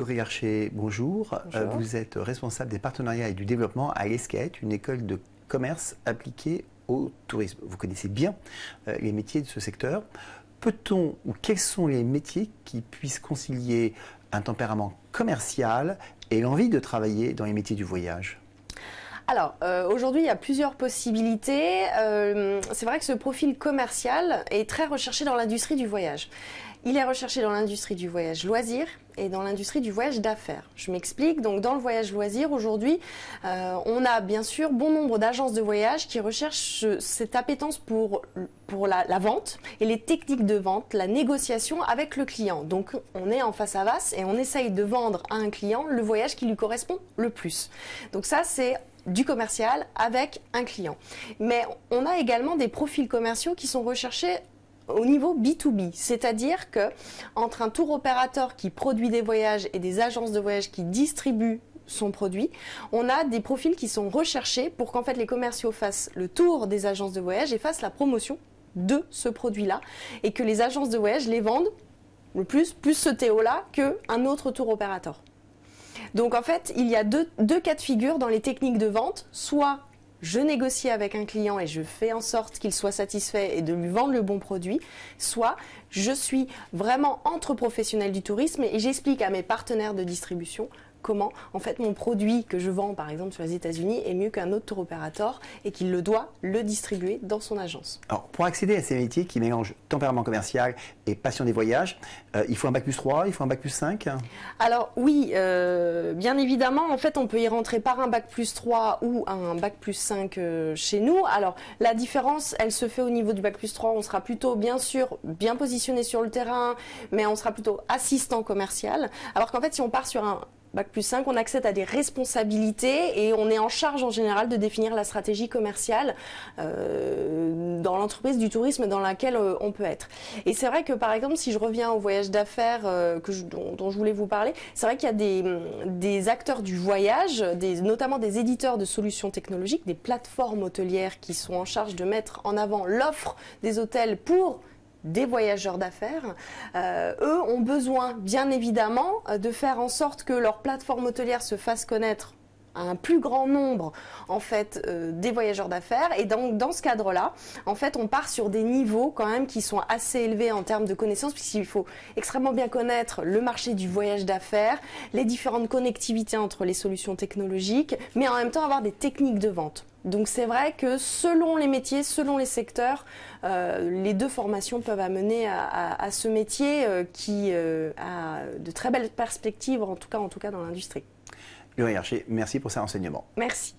Laurie Archer, bonjour. Bonjour. Vous êtes responsable des partenariats et du développement à l'ESCAET, une école de commerce appliquée au tourisme. Vous connaissez bien les métiers de ce secteur. Peut-on ou quels sont les métiers qui puissent concilier un tempérament commercial et l'envie de travailler dans les métiers du voyage ? Alors, aujourd'hui, il y a plusieurs possibilités. C'est vrai que ce profil commercial est très recherché dans l'industrie du voyage. Il est recherché dans l'industrie du voyage loisir et dans l'industrie du voyage d'affaires. Je m'explique. Donc, dans le voyage loisir, aujourd'hui, on a bien sûr bon nombre d'agences de voyage qui recherchent cette appétence pour la vente et les techniques de vente, la négociation avec le client. Donc, on est en face à face et on essaye de vendre à un client le voyage qui lui correspond le plus. Donc ça, c'est du commercial avec un client. Mais on a également des profils commerciaux qui sont recherchés au niveau B2B, c'est-à-dire que entre un tour opérateur qui produit des voyages et des agences de voyage qui distribuent son produit, on a des profils qui sont recherchés pour qu'en fait les commerciaux fassent le tour des agences de voyage et fassent la promotion de ce produit-là et que les agences de voyage les vendent le plus ce Théo-là qu'un autre tour opérateur. Donc en fait, il y a deux cas de figure dans les techniques de vente. Soit je négocie avec un client et je fais en sorte qu'il soit satisfait et de lui vendre le bon produit. Soit je suis vraiment entre professionnels du tourisme et j'explique à mes partenaires de distribution comment en fait mon produit que je vends par exemple sur les États-Unis est mieux qu'un autre tour opérateur et qu'il le doit le distribuer dans son agence. Alors, pour accéder à ces métiers qui mélangent tempérament commercial et passion des voyages, il faut un bac plus 3, il faut un bac plus 5 ? Alors oui, bien évidemment, en fait, on peut y rentrer par un bac plus 3 ou un bac plus 5 chez nous. Alors, la différence, elle se fait au niveau du bac plus 3. On sera plutôt, bien sûr, bien positionné sur le terrain, mais on sera plutôt assistant commercial. Alors qu'en fait, si on part sur un bac plus 5, on accède à des responsabilités et on est en charge en général de définir la stratégie commerciale dans l'entreprise du tourisme dans laquelle on peut être. Et c'est vrai que par exemple, si je reviens au voyage d'affaires dont je voulais vous parler, c'est vrai qu'il y a des acteurs du voyage, notamment des éditeurs de solutions technologiques, des plateformes hôtelières qui sont en charge de mettre en avant l'offre des hôtels pour des voyageurs d'affaires. Eux ont besoin, bien évidemment, de faire en sorte que leur plateforme hôtelière se fasse connaître à un plus grand nombre en fait des voyageurs d'affaires et donc dans ce cadre-là en fait on part sur des niveaux quand même qui sont assez élevés en termes de connaissances puisqu'il faut extrêmement bien connaître le marché du voyage d'affaires, les différentes connectivités entre les solutions technologiques mais en même temps avoir des techniques de vente. Donc c'est vrai que selon les métiers, selon les secteurs, les deux formations peuvent amener à ce métier qui a de très belles perspectives en tout cas dans l'industrie. Laurie Archer, merci pour ces renseignements. Merci.